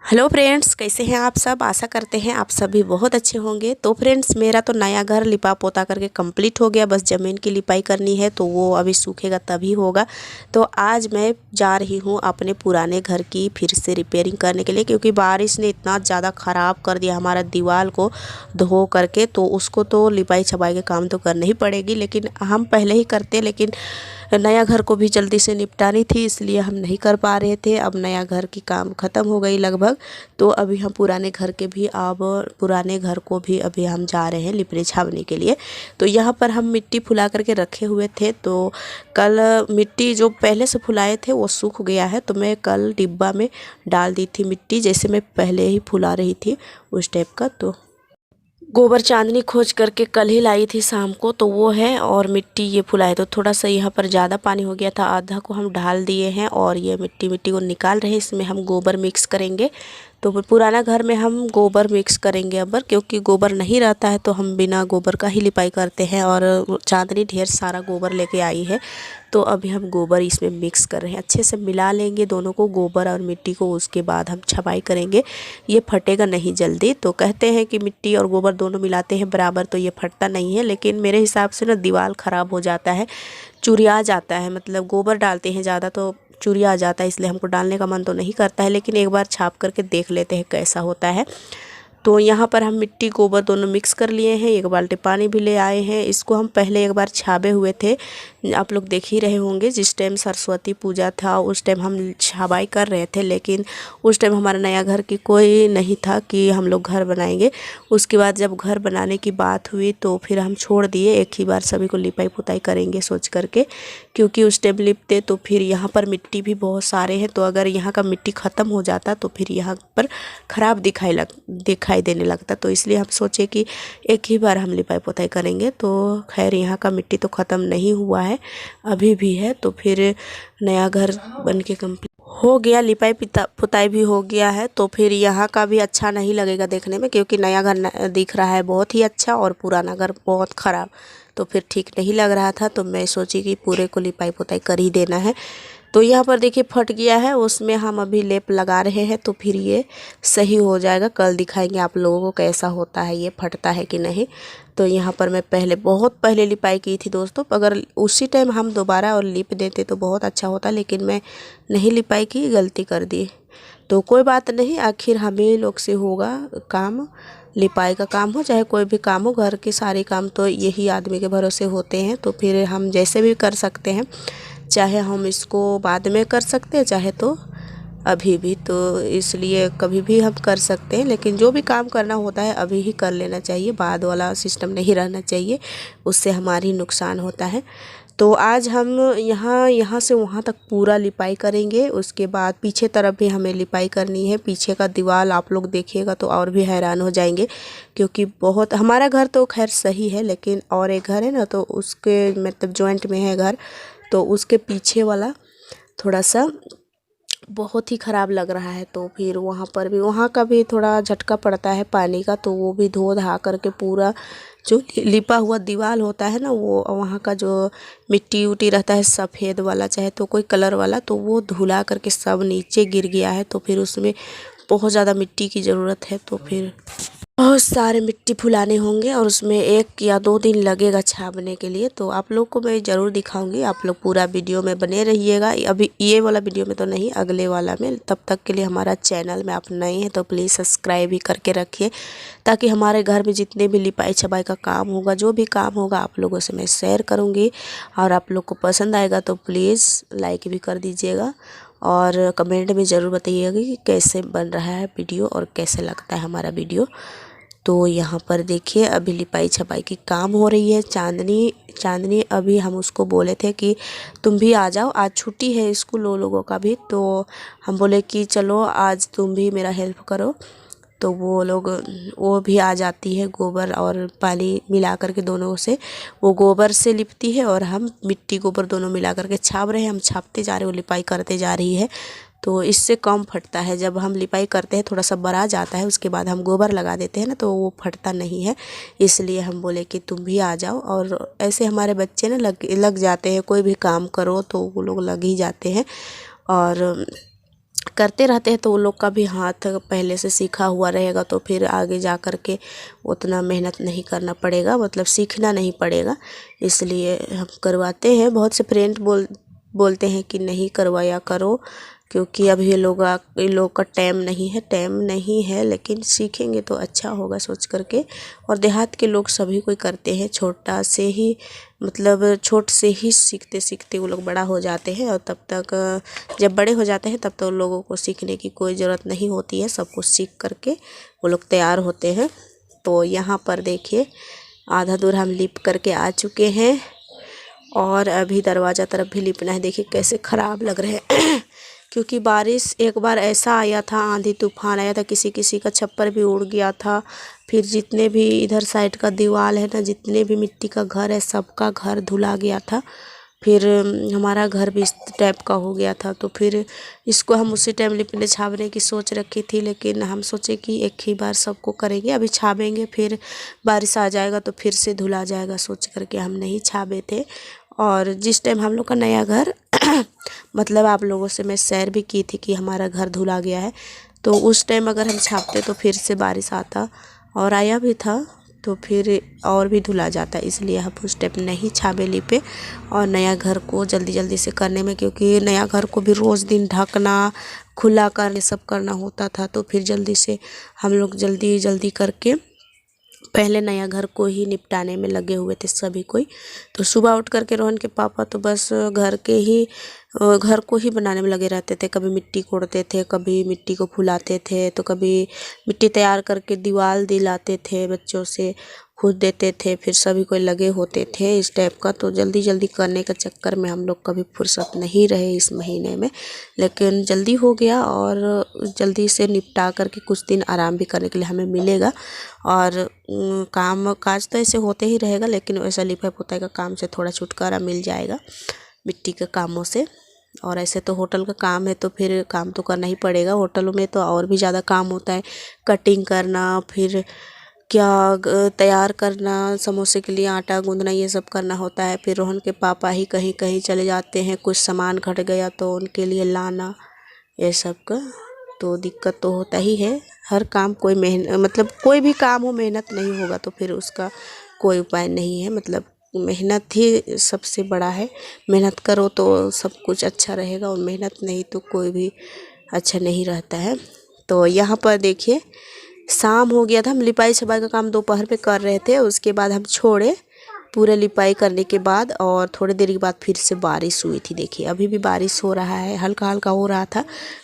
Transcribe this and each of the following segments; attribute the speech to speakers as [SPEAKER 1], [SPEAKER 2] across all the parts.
[SPEAKER 1] Hello friends, कैसे हैं आप सब। आशा करते हैं आप सभी बहुत अच्छे होंगे। तो फ्रेंड्स, मेरा तो नया घर लिपा पोता करके कंप्लीट हो गया। बस ज़मीन की लिपाई करनी है, तो वो अभी सूखेगा तभी होगा। तो आज मैं जा रही हूँ अपने पुराने घर की फिर से रिपेयरिंग करने के लिए, क्योंकि बारिश ने इतना ज़्यादा ख़राब कर दिया हमारा दीवार को धो करके। तो उसको तो लिपाई छपाई के काम तो करनी ही पड़ेगी, लेकिन हम पहले ही करते, लेकिन नया घर को भी जल्दी से निपटानी थी, इसलिए हम नहीं कर पा रहे थे। अब नया घर की काम ख़त्म हो गई लगभग, तो अभी हम पुराने घर को भी अभी हम जा रहे हैं लिपने छावनी के लिए। तो यहाँ पर हम मिट्टी फुला करके रखे हुए थे। तो कल मिट्टी जो पहले से फुलाए थे वो सूख गया है, तो मैं कल डिब्बा में डाल दी थी मिट्टी, जैसे मैं पहले ही फुला रही थी उस टाइप का। तो गोबर चांदनी खोज करके कल ही लाई थी शाम को, तो वो है। और मिट्टी ये फुलाए, तो थोड़ा सा यहाँ पर ज़्यादा पानी हो गया था, आधा को हम डाल दिए हैं और ये मिट्टी को निकाल रहे हैं। इसमें हम गोबर मिक्स करेंगे। तो पुराना घर में हम गोबर मिक्स करेंगे अब, क्योंकि गोबर नहीं रहता है तो हम बिना गोबर का ही लिपाई करते हैं। और चांदनी ढेर सारा गोबर लेके आई है, तो अभी हम गोबर इसमें मिक्स कर रहे हैं। अच्छे से मिला लेंगे दोनों को, गोबर और मिट्टी को। उसके बाद हम छपाई करेंगे। ये फटेगा नहीं जल्दी। तो कहते हैं कि मिट्टी और गोबर दोनों मिलाते हैं बराबर तो ये फटता नहीं है, लेकिन मेरे हिसाब से ना दीवार ख़राब हो जाता है, चुरिया जाता है। मतलब गोबर डालते हैं ज़्यादा तो चुरिया आ जाता है, इसलिए हमको डालने का मन तो नहीं करता है, लेकिन एक बार छाप करके देख लेते हैं कैसा होता है। तो यहाँ पर हम मिट्टी गोबर दोनों मिक्स कर लिए हैं। एक बाल्टी पानी भी ले आए हैं। इसको हम पहले एक बार छाबे हुए थे, आप लोग देख ही रहे होंगे। जिस टाइम सरस्वती पूजा था उस टाइम हम छाबाई कर रहे थे, लेकिन उस टाइम हमारा नया घर की कोई नहीं था कि हम लोग घर बनाएंगे। उसके बाद जब घर बनाने की बात हुई तो फिर हम छोड़ दिए, एक ही बार सभी को लिपाई पुताई करेंगे सोच करके। क्योंकि उस टाइम लिपते तो फिर यहाँ पर मिट्टी भी बहुत सारे हैं, तो अगर यहाँ का मिट्टी ख़त्म हो जाता तो फिर यहाँ पर ख़राब दिखाई देने लगता। तो इसलिए हम सोचे कि एक ही बार हम लिपाई पुताई करेंगे। तो खैर यहाँ का मिट्टी तो ख़त्म नहीं हुआ है, अभी भी है। तो फिर नया घर बन के कंप्लीट हो गया, लिपाई पुताई भी हो गया है। तो फिर यहाँ का भी अच्छा नहीं लगेगा देखने में, क्योंकि नया घर दिख रहा है बहुत ही अच्छा और पुराना घर बहुत ख़राब। तो फिर ठीक नहीं लग रहा था, तो मैं सोची कि पूरे को लिपाई पुताई कर ही देना है। तो यहाँ पर देखिए फट गया है, उसमें हम अभी लेप लगा रहे हैं, तो फिर ये सही हो जाएगा। कल दिखाएंगे आप लोगों को कैसा होता है, ये फटता है कि नहीं। तो यहाँ पर मैं बहुत पहले लिपाई की थी दोस्तों। अगर उसी टाइम हम दोबारा और लिप देते तो बहुत अच्छा होता, लेकिन मैं नहीं लिपाई की, गलती कर दी। तो कोई बात नहीं, आखिर हमें लोग से होगा काम। लिपाई का काम हो चाहे कोई भी काम हो, घर के सारे काम तो यही आदमी के भरोसे होते हैं। तो फिर हम जैसे भी कर सकते हैं, चाहे हम इसको बाद में कर सकते हैं चाहे तो अभी भी। तो इसलिए कभी भी हम कर सकते हैं, लेकिन जो भी काम करना होता है अभी ही कर लेना चाहिए। बाद वाला सिस्टम नहीं रहना चाहिए, उससे हमारी नुकसान होता है। तो आज हम यहाँ से वहाँ तक पूरा लिपाई करेंगे। उसके बाद पीछे तरफ भी हमें लिपाई करनी है। पीछे का दीवार आप लोग देखिएगा तो और भी हैरान हो जाएंगे, क्योंकि बहुत, हमारा घर तो खैर सही है, लेकिन और एक घर है ना, तो उसके मतलब जॉइंट में है घर, तो उसके पीछे वाला थोड़ा सा बहुत ही ख़राब लग रहा है। तो फिर वहाँ का भी थोड़ा झटका पड़ता है पानी का, तो वो भी धो धा करके पूरा जो लिपा हुआ दीवार होता है ना, वो वहाँ का जो मिट्टी उट्टी रहता है सफ़ेद वाला चाहे तो कोई कलर वाला, तो वो धुला करके सब नीचे गिर गया है। तो फिर उसमें बहुत ज़्यादा मिट्टी की ज़रूरत है। तो फिर बहुत सारे मिट्टी फुलाने होंगे और उसमें 1 या 2 दिन लगेगा छापने के लिए। तो आप लोग को मैं ज़रूर दिखाऊंगी, आप लोग पूरा वीडियो में बने रहिएगा। अभी ये वाला वीडियो में तो नहीं, अगले वाला में। तब तक के लिए हमारा चैनल में आप नए हैं तो प्लीज़ सब्सक्राइब ही करके रखिए, ताकि हमारे घर में जितने भी लिपाई छपाई का काम होगा, जो भी काम होगा, आप लोगों से मैं शेयर करूँगी। और आप लोग को पसंद आएगा तो प्लीज़ लाइक भी कर दीजिएगा और कमेंट में ज़रूर बताइएगा कि कैसे बन रहा है वीडियो और कैसे लगता है हमारा वीडियो। तो यहाँ पर देखिए अभी लिपाई छपाई की काम हो रही है। चांदनी अभी हम उसको बोले थे कि तुम भी आ जाओ, आज छुट्टी है स्कूल वो लोगों का भी। तो हम बोले कि चलो आज तुम भी मेरा हेल्प करो। तो वो भी आ जाती है, गोबर और पानी मिला करके दोनों से। वो गोबर से लिपती है और हम मिट्टी गोबर दोनों मिला करके छाप रहे हैं। हम छापते जा रहे हैं, वो लिपाई करते जा रही है। तो इससे कम फटता है। जब हम लिपाई करते हैं थोड़ा सा बड़ा जाता है, उसके बाद हम गोबर लगा देते हैं ना, तो वो फटता नहीं है। इसलिए हम बोले कि तुम भी आ जाओ। और ऐसे हमारे बच्चे ना लग जाते हैं, कोई भी काम करो तो वो लोग लग ही जाते हैं। और करते रहते हैं तो वो लोग का भी हाथ पहले से सीखा हुआ रहेगा, तो फिर आगे जा कर के उतना मेहनत नहीं करना पड़ेगा, मतलब सीखना नहीं पड़ेगा। इसलिए हम करवाते हैं। बहुत से फ्रेंड बोलते हैं कि नहीं करवाया करो, क्योंकि अभी ये लोग का टाइम नहीं है, लेकिन सीखेंगे तो अच्छा होगा सोच करके। और देहात के लोग सभी कोई करते हैं, छोटा से ही, मतलब छोट से ही सीखते सीखते वो लोग बड़ा हो जाते हैं, और तब तक जब बड़े हो जाते हैं तब तो लोगों को सीखने की कोई ज़रूरत नहीं होती है, सब कुछ सीख करके वो लोग तैयार होते हैं। तो यहाँ पर देखिए आधा दूर हम लिप करके आ चुके हैं, और अभी दरवाज़ा तरफ भी लिपना है। देखिए कैसे ख़राब लग रहे हैं क्योंकि बारिश एक बार ऐसा आया था, आंधी तूफान आया था, किसी किसी का छप्पर भी उड़ गया था। फिर जितने भी इधर साइड का दीवार है ना, जितने भी मिट्टी का घर है, सबका घर धुला गया था। फिर हमारा घर भी इस टाइप का हो गया था। तो फिर इसको हम उसी टाइम लिपने छाबने की सोच रखी थी, लेकिन हम सोचे कि एक ही बार सबको करेंगे, अभी छाबेंगे फिर बारिश आ जाएगा तो फिर से धुला जाएगा, सोच करके हम नहीं छाबे थे। और जिस टाइम हम लोग का नया घर मतलब आप लोगों से मैं शेयर भी की थी कि हमारा घर धुला गया है, तो उस टाइम अगर हम छापते तो फिर से बारिश आता, और आया भी था, तो फिर और भी धुला जाता। इसलिए हम उस टाइम नहीं छाबे लिपे, और नया घर को जल्दी जल्दी से करने में, क्योंकि नया घर को भी रोज़ दिन ढकना, खुला करने सब करना होता था, तो फिर जल्दी से हम लोग जल्दी जल्दी करके पहले नया घर को ही निपटाने में लगे हुए थे सभी कोई। तो सुबह उठ करके रोहन के पापा तो बस घर को ही बनाने में लगे रहते थे। कभी मिट्टी कोड़ते थे, कभी मिट्टी को फुलाते थे, तो कभी मिट्टी तैयार करके दीवार दिलाते थे, बच्चों से खुद देते थे। फिर सभी कोई लगे होते थे इस टाइप का। तो जल्दी जल्दी करने के चक्कर में हम लोग कभी फुर्सत नहीं रहे इस महीने में, लेकिन जल्दी हो गया, और जल्दी से निपटा करके कुछ दिन आराम भी करने के लिए हमें मिलेगा। और काम काज तो ऐसे होते ही रहेगा, लेकिन वैसा लिपाई पोताई का काम से थोड़ा छुटकारा मिल जाएगा मिट्टी के कामों से। और ऐसे तो होटल का काम है तो फिर काम तो करना ही पड़ेगा। होटलों में तो और भी ज़्यादा काम होता है, कटिंग करना, फिर क्या तैयार करना, समोसे के लिए आटा गूंदना, ये सब करना होता है। फिर रोहन के पापा ही कहीं कहीं चले जाते हैं, कुछ सामान घट गया तो उनके लिए लाना, ये सब का तो दिक्कत तो होता ही है। हर काम कोई मतलब कोई भी काम हो, मेहनत नहीं होगा तो फिर उसका कोई उपाय नहीं है। मतलब मेहनत ही सबसे बड़ा है, मेहनत करो तो सब कुछ अच्छा रहेगा, और मेहनत नहीं तो कोई भी अच्छा नहीं रहता है। तो यहाँ पर देखिए शाम हो गया था, हम लिपाई छपाई का काम दोपहर पे कर रहे थे, उसके बाद हम छोड़े पूरे लिपाई करने के बाद, और थोड़ी देर के बाद फिर से बारिश हुई थी। देखिए अभी भी बारिश हो रहा है, हल्का हल्का हो रहा था,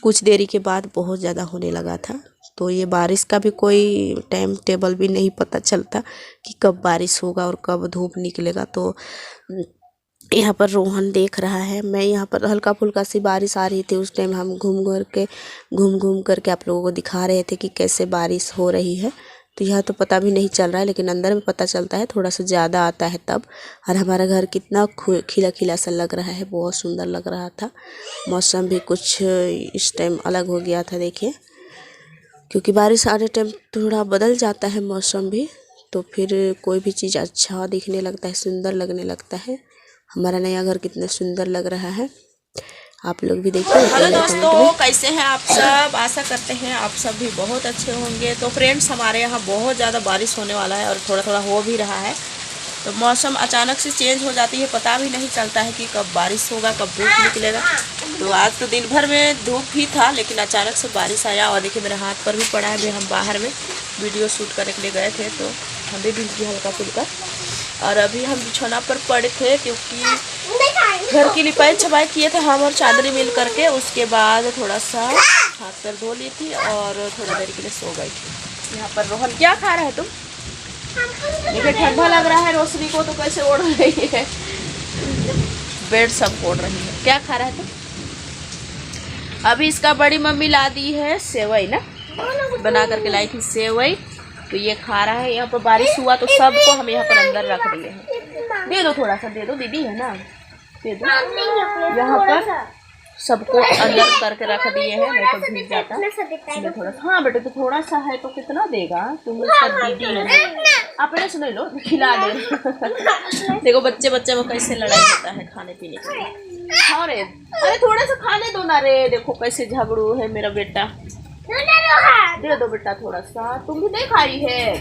[SPEAKER 1] कुछ देरी के बाद बहुत ज़्यादा होने लगा था। तो ये बारिश का भी कोई टाइम टेबल भी नहीं पता चलता कि कब बारिश होगा और कब धूप निकलेगा। तो यहाँ पर रोहन देख रहा है, मैं यहाँ पर हल्का फुल्का सी बारिश आ रही थी, उस टाइम हम घूम करके आप लोगों को दिखा रहे थे कि कैसे बारिश हो रही है। तो यहाँ तो पता भी नहीं चल रहा है, लेकिन अंदर में पता चलता है, थोड़ा सा ज़्यादा आता है तब। और हमारा घर कितना खिला खिला सा लग रहा है, बहुत सुंदर लग रहा था। मौसम भी कुछ इस टाइम अलग हो गया था देखिए, क्योंकि बारिश आने टाइम थोड़ा बदल जाता है मौसम भी, तो फिर कोई भी चीज़ अच्छा दिखने लगता है, सुंदर लगने लगता है। हमारा नया घर कितना सुंदर लग रहा है, आप लोग भी देखिए।
[SPEAKER 2] हेलो दोस्तों, कैसे हैं आप सब? आशा करते हैं आप सब भी बहुत अच्छे होंगे। तो फ्रेंड्स, हमारे यहाँ बहुत ज़्यादा बारिश होने वाला है, और थोड़ा थोड़ा हो भी रहा है। तो मौसम अचानक से चेंज हो जाती है, पता भी नहीं चलता है कि कब बारिश होगा, कब धूप निकलेगा। तो आज तो दिन भर में धूप ही था, लेकिन अचानक से बारिश आया, और देखिए मेरे हाथ पर भी पड़ा है। हम बाहर में वीडियो शूट करने के लिए गए थे, तो हमें भी हल्का फुल्का। और अभी हम बिछौना पर पड़े थे, क्योंकि घर की लिपाई छपाई किए थे हम और चादरी मिल करके। उसके बाद थोड़ा सा हाथ पैर धो ली थी, और थोड़ी देर के लिए सो गई थी। यहाँ पर रोहन क्या खा रहा है तुम? देखिए ठंडा लग रहा है रोशनी को, तो कैसे ओढ़ रही है, बेड सब ओढ़ रही है। क्या खा रहा है तुम? अभी इसका बड़ी मम्मी ला दी है सेवई ना, बना करके लाई थी सेवई, तो ये खा रहा है। यहाँ पर बारिश हुआ तो सबको हम यहाँ पर अंदर रख दिए हैं। दे दो थोड़ा सा, दे दो, दीदी है ना, दे दो। यहाँ पर सबको अंदर करके रख दिए हैं, नहीं तो भीग जाता। थोड़ा सा, हाँ बेटे, तो थोड़ा सा है तो कितना देगा, तुम उसका दीदी है, अपने सुन लो, खिला दे। देखो बच्चे बच्चे में कैसे लड़ाई होता है खाने पीने के लिए। हाँ रे, अरे थोड़ा सा खाने दो ना रे। देखो कैसे झगड़ू है मेरा बेटा। दे दो बेटा थोड़ा सा, तुम भी नहीं खाई है।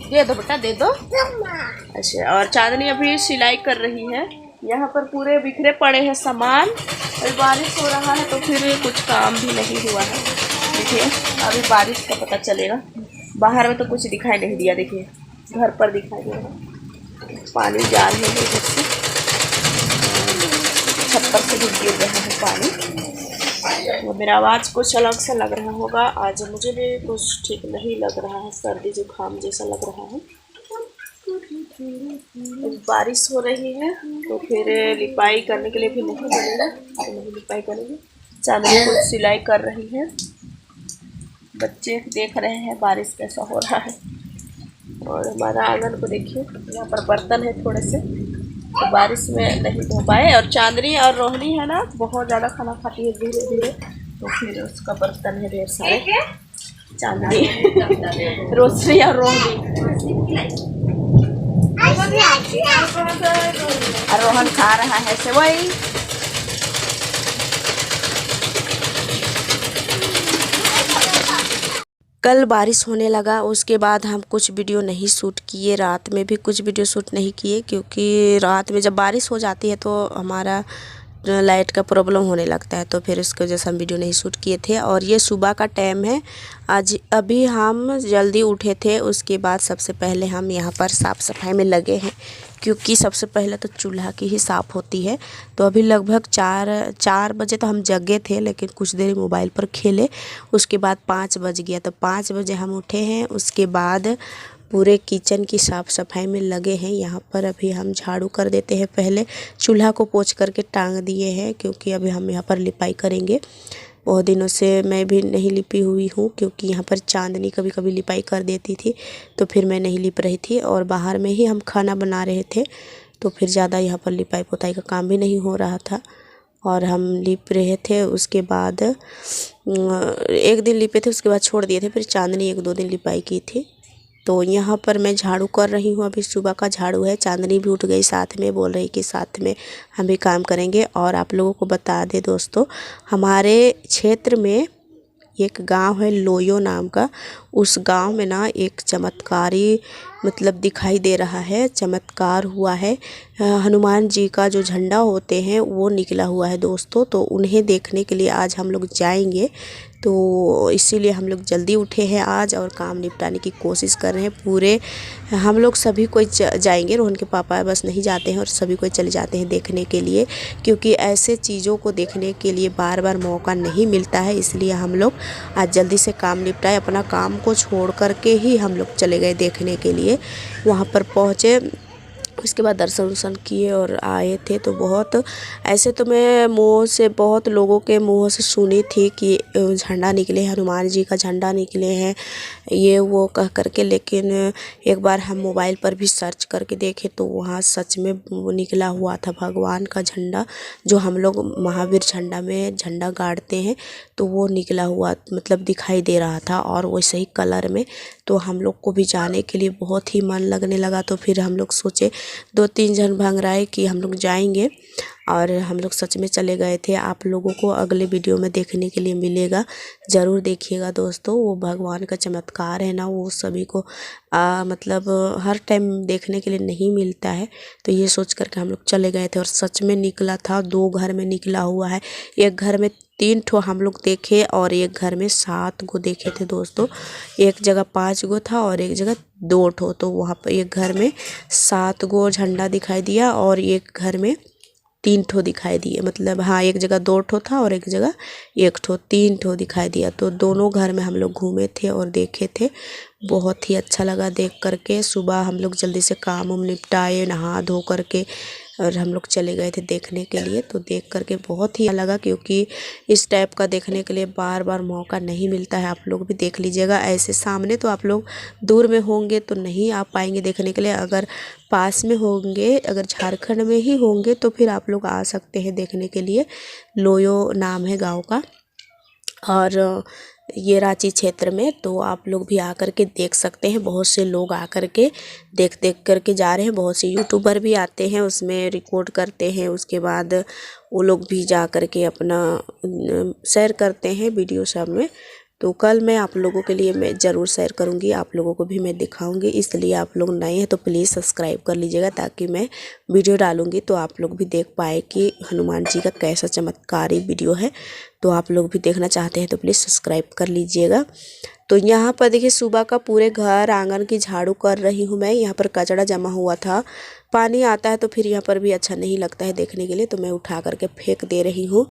[SPEAKER 2] दे दो बेटा, दे दो। अच्छा, और चांदनी अभी सिलाई कर रही है। यहाँ पर पूरे बिखरे पड़े हैं सामान। अभी बारिश हो रहा है तो फिर कुछ काम भी नहीं हुआ है। देखिए अभी बारिश का पता चलेगा। बाहर में तो कुछ दिखाई नहीं दिया, देखिए घर पर दिखाई दे रहा है। पानी जा रही है इधर से, छप्पर से भी गिर रहा है पानी। तो मेरा आवाज़ कुछ अलग सा लग रहा होगा। आज मुझे भी कुछ ठीक नहीं लग रहा है, सर्दी जुकाम जैसा लग रहा है। बारिश हो रही है तो फिर लिपाई करने के लिए भी नहीं बनेगा, तो नहीं लिपाई करेंगे। चांदनी कुछ सिलाई कर रही है। बच्चे देख रहे हैं बारिश कैसा हो रहा है। और हमारा आंगन को देखिए, यहाँ पर बर्तन है थोड़े से, तो बारिश में नहीं धो पाए। और चांदनी और रोहनी है ना, बहुत ज़्यादा खाना खाती है धीरे धीरे, तो फिर उसका बर्तन है ढेर सारे। चांदनी, रोशनी और रोहनी, और रोहन खा रहा है सेवई।
[SPEAKER 1] कल बारिश होने लगा, उसके बाद हम कुछ वीडियो नहीं शूट किए, रात में भी कुछ वीडियो शूट नहीं किए, क्योंकि रात में जब बारिश हो जाती है तो हमारा लाइट का प्रॉब्लम होने लगता है, तो फिर उसकी वजह से हम वीडियो नहीं शूट किए थे। और ये सुबह का टाइम है, आज अभी हम जल्दी उठे थे। उसके बाद सबसे पहले हम यहाँ पर साफ़ सफाई में लगे हैं, क्योंकि सबसे पहले तो चूल्हा की ही साफ़ होती है। तो अभी लगभग 4 बजे तो हम जगे थे, लेकिन कुछ देर मोबाइल पर खेले। उसके बाद 5 बज गया, तो 5 बजे हम उठे हैं। उसके बाद पूरे किचन की साफ़ सफाई में लगे हैं। यहाँ पर अभी हम झाड़ू कर देते हैं, पहले चूल्हा को पोंछ करके टांग दिए हैं, क्योंकि अभी हम यहाँ पर लिपाई करेंगे। बहुत दिनों से मैं भी नहीं लिपी हुई हूँ, क्योंकि यहाँ पर चांदनी कभी कभी लिपाई कर देती थी, तो फिर मैं नहीं लिप रही थी। और बाहर में ही हम खाना बना रहे थे, तो फिर ज़्यादा यहाँ पर लिपाई पोताई का काम भी नहीं हो रहा था, और हम लिप रहे थे। उसके बाद 1 दिन लिपे थे, उसके बाद छोड़ दिए थे। फिर चांदनी 1-2 दिन लिपाई की थी। तो यहाँ पर मैं झाड़ू कर रही हूँ, अभी सुबह का झाड़ू है। चांदनी भी उठ गई साथ में, बोल रही कि साथ में हम भी काम करेंगे। और आप लोगों को बता दें दोस्तों, हमारे क्षेत्र में एक गांव है लोयो नाम का। उस गांव में ना एक चमत्कारी मतलब दिखाई दे रहा है, चमत्कार हुआ है। हनुमान जी का जो झंडा होते हैं वो निकला हुआ है दोस्तों। तो उन्हें देखने के लिए आज हम लोग जाएंगे, तो इसीलिए हम लोग जल्दी उठे हैं आज और काम निपटाने की कोशिश कर रहे हैं। पूरे हम लोग सभी कोई जाएंगे, रोहन के पापा बस नहीं जाते हैं, और सभी कोई चले जाते हैं देखने के लिए, क्योंकि ऐसे चीज़ों को देखने के लिए बार बार मौका नहीं मिलता है। इसलिए हम लोग आज जल्दी से काम निपटाए, अपना काम को छोड़ करके ही हम लोग चले गए देखने के लिए। वहाँ पर पहुँचे, उसके बाद दर्शन वर्शन किए और आए थे। तो बहुत ऐसे तो मैं मुँह से, बहुत लोगों के मुँह से सुनी थी कि झंडा निकले हैं, हनुमान जी का झंडा निकले हैं, ये वो कह करके। लेकिन एक बार हम मोबाइल पर भी सर्च करके देखे तो वहाँ सच में वो निकला हुआ था भगवान का झंडा, जो हम लोग महावीर झंडा में झंडा गाड़ते हैं, तो वो निकला हुआ मतलब दिखाई दे रहा था, और वैसे ही कलर में। तो हम लोग को भी जाने के लिए बहुत ही मन लगने लगा। तो फिर हम लोग सोचे, 2-3 जन भंगराए कि हम लोग जाएंगे, और हम लोग सच में चले गए थे। आप लोगों को अगले वीडियो में देखने के लिए मिलेगा, ज़रूर देखिएगा दोस्तों। वो भगवान का चमत्कार है ना, वो सभी को मतलब हर टाइम देखने के लिए नहीं मिलता है। तो ये सोच करके हम लोग चले गए थे, और सच में निकला था। 2 घर में निकला हुआ है, एक घर में 3 ठो हम लोग देखे, और एक घर में 7 गो देखे थे दोस्तों। एक जगह 5 गो था और एक जगह 2 ठो। तो वहाँ पर एक घर में 7 गो झंडा दिखाई दिया, और एक घर में 3 ठो दिखाई दिए। मतलब हाँ, एक जगह 2 ठो था और एक जगह 1 ठो, 3 ठो दिखाई दिया। तो दोनों घर में हम लोग घूमे थे और देखे थे। बहुत ही अच्छा लगा देख करके। सुबह हम लोग जल्दी से काम उम निपटाए, नहा धो करके, और हम लोग चले गए थे देखने के लिए। तो देख करके बहुत ही लगा, क्योंकि इस टाइप का देखने के लिए बार बार मौका नहीं मिलता है। आप लोग भी देख लीजिएगा ऐसे सामने। तो आप लोग दूर में होंगे तो नहीं आ पाएंगे देखने के लिए, अगर पास में होंगे, अगर झारखंड में ही होंगे तो फिर आप लोग आ सकते हैं देखने के लिए। लोयो नाम है गाँव का। और ये रांची क्षेत्र में। तो आप लोग भी आकर के देख सकते हैं। बहुत से लोग आकर के देख करके जा रहे हैं। बहुत से यूट्यूबर भी आते हैं, उसमें रिकॉर्ड करते हैं। उसके बाद वो लोग भी जा कर के अपना शेयर करते हैं वीडियो सब में। तो कल मैं आप लोगों के लिए मैं ज़रूर शेयर करूंगी, आप लोगों को भी मैं दिखाऊंगी। इसलिए आप लोग नए हैं तो प्लीज़ सब्सक्राइब कर लीजिएगा, ताकि मैं वीडियो डालूंगी तो आप लोग भी देख पाए कि हनुमान जी का कैसा चमत्कारी वीडियो है। तो आप लोग भी देखना चाहते हैं तो प्लीज़ सब्सक्राइब कर लीजिएगा। तो यहाँ पर देखिए सुबह का पूरे घर आंगन की झाड़ू कर रही हूँ मैं। यहाँ पर कचरा जमा हुआ था, पानी आता है तो फिर यहाँ पर भी अच्छा नहीं लगता है देखने के लिए, तो मैं उठा करके फेंक दे रही हूँ।